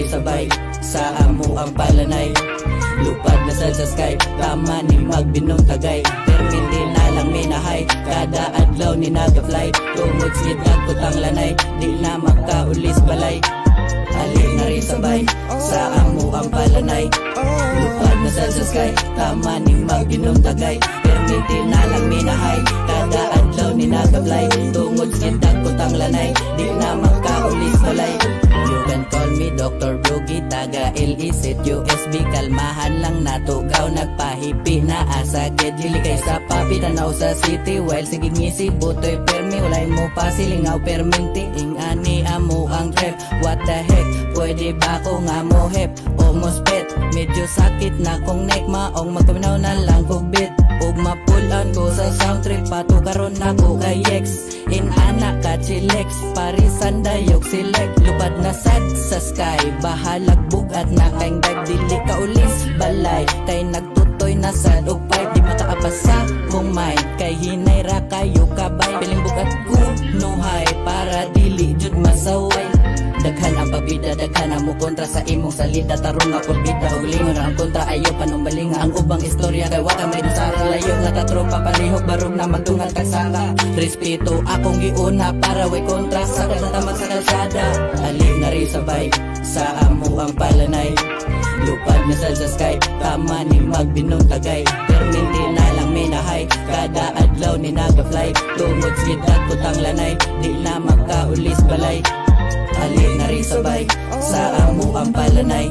sabay sa amo ang palanay. Lupad na sa sky, tama ni magbinong tagay. Permiti na lang minahay, kada adlaw ni naga-fly. Tungod sidag kutang lanay, di na makaulis balay. Alin na rin sabay, sa amo ang palanay. Lupad na sa sky, tama ni magbinong tagay. Permiti na lang minahay, kada adlaw ni naga-fly. Tungod sidag kutang lanay, di na makaulis balay. You can call me Dr. Broogie, taga Illicit USB. Kalmahan lang natugaw, nagpahipi na asakit. Dili kay sa papi, tanaw sa city. While sige ngisi, butoy permi. Walay mo pa silingaw perminti. Ingani amo ang trip, what the heck. Pwede ba ko nga mo hep o mospet? Medyo sakit na kong neck, maong magpaminaw na lang kugbit. Ug mapulan ko sa sound trip, pato karon ako kay X. Inana ka chilex, parisan dayok select. Lupad na sad sa sky, bahalag bugat na kayong dag. Dili ka ulis balay, kay nagtutoy na sad og pipe. Di makaabasa kung may, kay hinay ra kayo kabay. Piling bugat ko nuhay, para dili jud masaway. Daghan ang pabida, daghan ang mukontra sa imong salita. Tarong nga kurbida, og lingon ang kontra. Ayaw panumbalinga ang ubang istorya, kay waka may dusara. Layo nga tatropa, palihok barog na magtungal tagsaka. Respeto akong giuna, para way kontra. Sakal na tamag sa kalsada. Alin na rin sabay, sa amo ang palanay. Lupad na sa sky, tama ni magbinong tagay. Perminti na lang minahay, kada adlaw ni naga-fly. Tungod sidag kutang lanay, di na makaulis balay. Alin na rin sabay, sa amo ang palanay.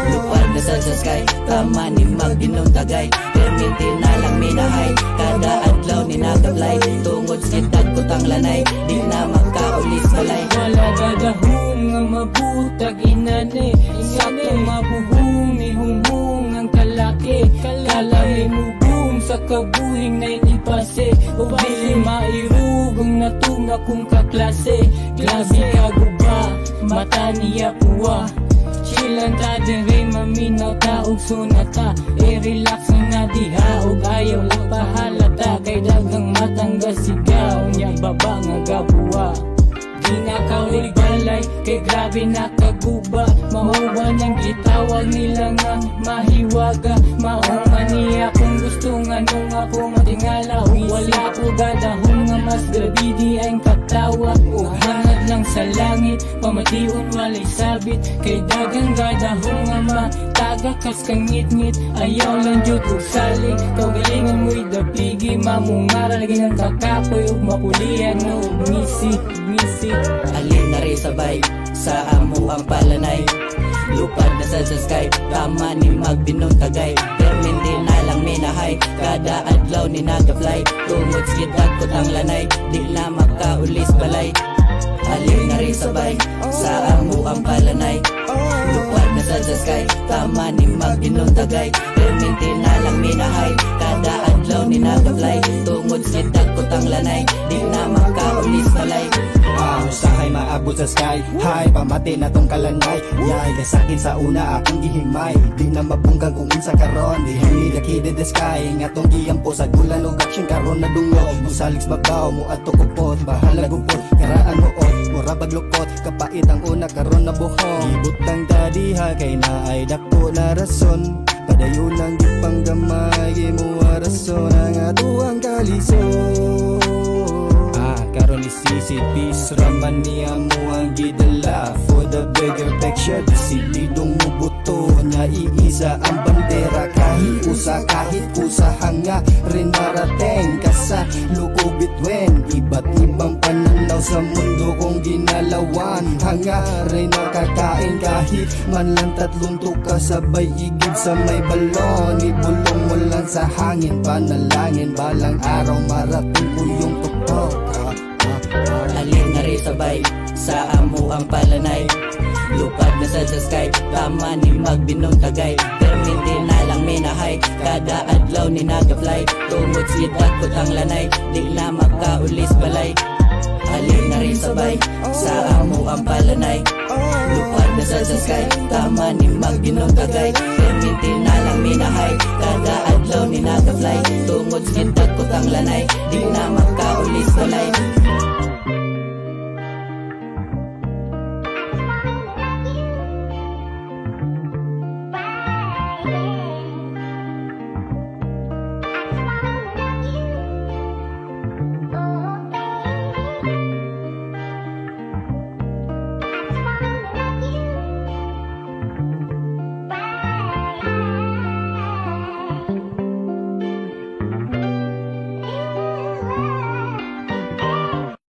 Lupad na sa sky, tama ni magbinong tagay. Permiti na lang minahay, kada adlaw ni naga-fly. Tungod sidag kutang lanay, di na makaulis balay. Wala dadahong nga mabutag inane, sakto mabuhong ni humong ang kalaki. Kalami mo boom sa kabuhing na inipase, o bili mairugong natunga kong kaklase. Grabe ka guba, mata niya puwa. Chilan ta dire maminaw ta og sunata. Relax na diha og ayaw lang pahalata. Kay dagang matangga sigaw niya baba nga gabuwa. Di na kaulig balay, kay grabe nakaguba. Mahuwa niyang gitawag nila nga mahiwaga. Mahuman niya kung gusto nga nung ako matingala. Wala ko gadahong nga mas grabe di ang katawa. O hangad lang sa langit, pamatiun walay sabit. Kay dagang gadahong nga mataga kas kang ngit-ngit. Ayaw lang jud og salig, kaugalingan mo'y dapigi. Mamungara lagi ng kakapoy ug mapulian no og ngisi. Alin na rin sabay, sa amo ang palanay. Lupad na sa sky, tama ni magbinong tagay. Perminti na lang minahay, kada adlaw ni naga-fly. Tungod sidag kutang lanay, di na makaulis balay. Alin na rin sabay, sa amo ang palanay. Lupad na sa sky, tama ni magbinong tagay. Perminti na lang minahay, kada adlaw ni naga-fly. Tungod sidag kutang lanay, di na makaulis balay. Usahay maabot sa sky high, pamati na tong kalanay. Yay, kasakin sa una akong gihimay. Di na mabungkang kung unsa karon. Di hangin lakid the sky, nga tong giyampo sa gulan o action karon na dungog. Musalig sa babaw mo at tukupot, bahala gupot, karaan moot, mura baglukot. Kapait ang una karon na buhong. Gibutang dadiha kay naay dako na rason. Padayon ang gipanggamay, gimuha rason ang atuang kalisod. Karon isisipis raman niya mo ang gidala. For the bigger picture, desididong mo buto niya iisa ang bandera. Kahit usa hanga rin marating ka sa lukubitwen. Iba't ibang pananaw sa mundo kong ginalawan. Hanga rin makakain kahit man lang tatlong tuka. Sabay igib sa may balon, ibulong mo lang sa hangin. Panalangin balang araw marating ko yung tuktok. Alin na rin sabay, sa amo ang palanay. Lupad na sa sky, tama ni magbinong tagay. Perminti na lang minahay, kada adlaw ni naga-fly. Tungod sidag kutang lanay, di na makaulis balay. Alin na rin sabay, sa amo ang palanay. Lupad na sa sky, tama ni magbinong tagay. Perminti na lang minahay, kada adlaw ni naga-fly. Tungod sidag kutang lanay, di na makaulis balay.